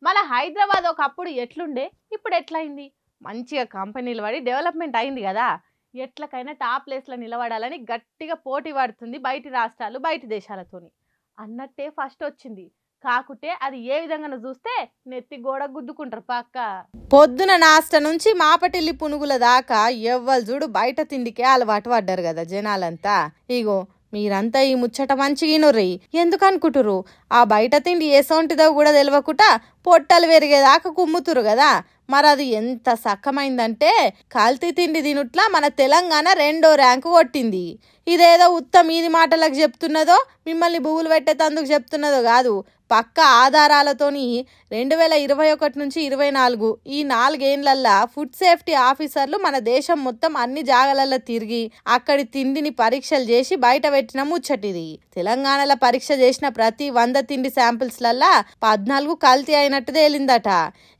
మన హైదరాబాద్ ఒకప్పుడు ఎట్లుండే ఇప్పుడు ఎట్లయింది? మంచిగా కంపెనీలు పడి డెవలప్మెంట్ అయింది కదా. ఎట్లకైనా టాప్ ప్లేస్లో నిలబడాలని గట్టిగా పోటీ పడుతుంది బయటి రాష్ట్రాలు బయటి దేశాలతోని. అన్నట్టే ఫస్ట్ వచ్చింది. కాకుంటే అది ఏ విధంగా చూస్తే నెత్తి గోడ గుద్దుకుంటారు పక్క. పొద్దున నాస్ట నుంచి మాపటిల్లి పునుగుల దాకా ఎవ్వరు చూడు బయట తిండికే అలవాటు పడ్డారు కదా జనాలంతా. ఇగో మీరంతా ఈ ముచ్చట మంచిగినుర్రి. ఎందుకు అనుకుంటురు? ఆ బయట తిండి ఏసొంటిదో కూడా తెలియకుండా పొట్టలు పెరిగేదాకా కుమ్ముతురు కదా. మరి అది ఎంత సక్కమైందంటే కల్తీ తిండి తినుట్లా మన తెలంగాణ 2వ ర్యాంకు కొట్టింది. ఇదేదో ఉత్త మీది మాటలకు చెప్తున్నదో మిమ్మల్ని బువ్వులు పెట్టేటందుకు చెప్తున్నదో కాదు. పక్క ఆధారాలతోని 2021 నుంచి 24 ఈ 4 ఏళ్లల్లా ఫుడ్ సేఫ్టీ ఆఫీసర్లు మన దేశం మొత్తం అన్ని జాగాలలో తిరిగి అక్కడి తిండిని పరీక్షలు చేసి బయట పెట్టిన ముచ్చటిది. తెలంగాణలో పరీక్ష చేసిన ప్రతి 100 తిండి శాంపిల్స్లల్లా 14 కల్తీ అయినట్టు తేలిందట.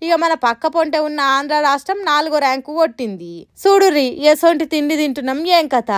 ఇక మన పక్క పొంటే ఉన్న ఆంధ్ర రాష్ట్రం 4వ ర్యాంకు కొట్టింది. చూడుర్రి ఎసొంటి తిండి తింటున్నాం ఏం కథ.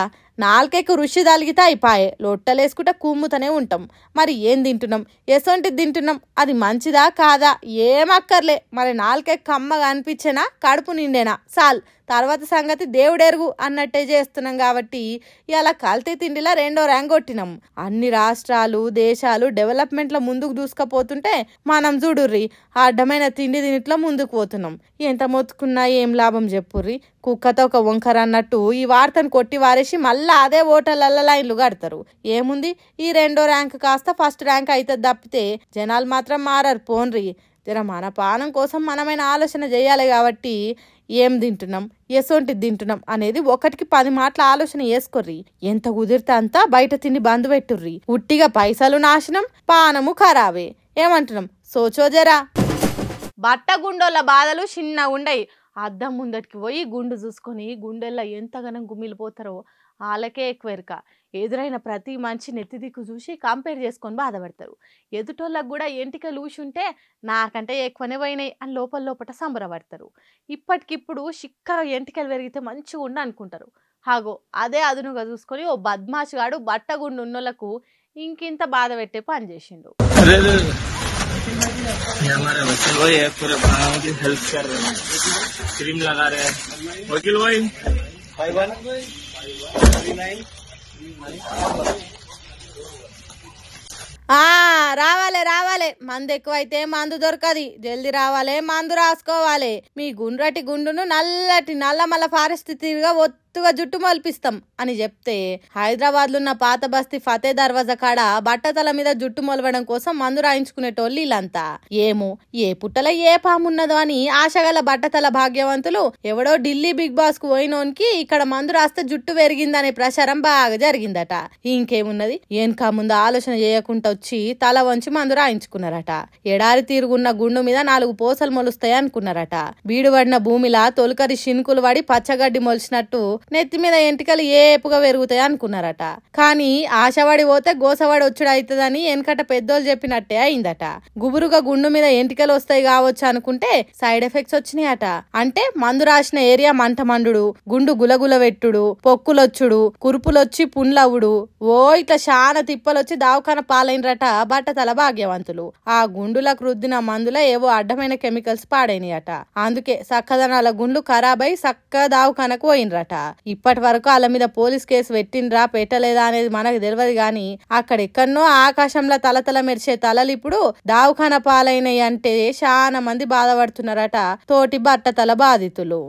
నాలుకైకు రుచి తలిగితే అయిపాయే, లొట్టలేసుకుంటే కుమ్ముతూనే ఉంటాం. మరి ఏం తింటున్నాం? ఎసొంటిది తింటున్నాం. అది మంచిదా కాదా ఏమక్కర్లే. మరి నాలుకైకు కమ్మగా అనిపించేనా కడుపు నిండేనా సాల్, తర్వాత సంగతి దేవుడెరుగు అన్నట్టే చేస్తున్నాం. కాబట్టి ఇలా కల్తీ తిండిలా 2వ ర్యాంక్ కొట్టినాం. అన్ని రాష్ట్రాలు దేశాలు డెవలప్మెంట్లో ముందుకు దూసుకుపోతుంటే మనం చూడుర్రి అడ్డమైన తిండి తినిట్లో ముందుకు పోతున్నాం. ఎంత మొత్తుకున్నా ఏం లాభం చెప్పుర్రి. కుక్కతో ఒక వంకర అన్నట్టు ఈ వార్తను కొట్టి వారేసి మళ్ళీ అదే ఓటర్ల లైన్లు కడతారు. ఏముంది, ఈ 2వ ర్యాంక్ కాస్త ఫస్ట్ ర్యాంక్ అయితే తప్పితే జనాలు మాత్రం మారరు. పోన్రి, జర మన పానం కోసం మనమైన ఆలోచన చేయాలి. కాబట్టి ఏం తింటున్నాం, ఎసొంటిది తింటున్నాం అనేది 1కి 10 మాటల ఆలోచన చేసుకోర్రి. ఎంత కుదిరితే అంతా బయట తిండి బంద్ పెట్టుర్రి. ఉట్టిగా పైసలు నాశనం, పానము ఖరాబే. ఏమంటున్నాం సోచో జరా. బట్ట గుండోళ్ళ బాధలు చిన్న ఉండయి. అద్దం ముందటికి పోయి గుండు చూసుకొని గుండెల్లో ఎంతగానం గుమ్మిలిపోతారో వాళ్ళకే ఎక్కువ ఎరుక. ఎదురైన ప్రతి మంచి నెత్తి దిక్కు చూసి కంపేర్ చేసుకొని బాధపడతారు. ఎదుటోళ్ళకు కూడా ఎంటికలు ఊసుంటే నాకంటే ఎక్కువనే పోయినాయి అని లోపల సంబరపడతారు. ఇప్పటికిప్పుడు చిక్కగా ఎంటికలు పెరిగితే మంచిగా ఉండి అనుకుంటారు. హాగో అదే అదునుగా చూసుకొని ఓ బద్మాషగాడు బట్టగుండు ఉన్నోళ్లకు ఇంకింత బాధ పెట్టే పని చేసిండు. हमारे वकील भाई है, पूरे भाइयों की हेल्प कर रहे हैं, क्रीम लगा रहे हैं. वकील भाई 5139 రావాలే మందు ఎక్కువైతే మందు దొరకది. జల్దీ రావాలి, మందు రాసుకోవాలి. మీ గుండ్రటి గుండును నల్లటి నల్లమల్ల పరిస్థితిగా ఒత్తుగా జుట్టు మొలిపిస్తాం అని చెప్తే హైదరాబాద్ లో ఉన్న పాత బస్తీ ఫతే దర్వాజా కాడ బట్టతల మీద జుట్టు మొలవడం కోసం మందు రాయించుకునేటోళ్ళు వీళ్ళంతా. ఏమో ఏ పుట్టల ఏ పామున్నదో అని ఆశగల బట్టతల భాగ్యవంతులు ఎవడో ఢిల్లీ బిగ్ బాస్ కు పోయినోనికి ఇక్కడ మందు రాస్తే జుట్టు పెరిగిందనే ప్రచారం బాగా జరిగిందట. ఇంకేమున్నది, ఏన్కా ముందు ఆలోచన చేయకుండా వచ్చి తల వంచి మందు రాయించుకున్నారట. ఎడారి తీరుగున్న గుండు మీద 4 పూసలు మొలుస్తాయి అనుకున్నారట. బీడుపడిన భూమిలా తొలకరి శినుకులు పడి పచ్చగడ్డి మొలిచినట్టు నెత్తి మీద ఎంటికలు ఏపుగా పెరుగుతాయి అనుకున్నారట. కానీ ఆశవాడి పోతే గోసవాడి వచ్చుడు అవుతుందని వెనకట పెద్దోళ్ళు చెప్పినట్టే అయిందట. గుబురుగా గుండు మీద ఎంటికలు వస్తాయి కావచ్చు అనుకుంటే సైడ్ ఎఫెక్ట్స్ వచ్చినాయట. అంటే మందు రాసిన ఏరియా మంట మండుడు, గుండు గులగుల వెట్టుడు, పొక్కులొచ్చుడు, కురుపులొచ్చి పుండ్లవుడు, ఓ ఇట్లా చాలా తిప్పలొచ్చి దావకాన పాలైనరట బట్టతల భాగ్యవంతులు. ఆ గుండులకు రుద్దిన మందుల ఏవో అడ్డమైన కెమికల్స్ పాడైనయట. అందుకే సక్కదనాల గుండ్లు ఖరాబై సక్క దావకానకు పోయినరట. ఇప్పటి వరకు వాళ్ళ మీద పోలీస్ కేసు పెట్టిండ్రా పెట్టలేదా అనేది మనకు తెలియదు. గాని అక్కడెక్కడనో ఆకాశంలో తలతల మెరిసే తలలు ఇప్పుడు దావఖాన పాలైనవి అంటే చాలా మంది బాధపడుతున్నారట తోటి బట్టతల బాధితులు.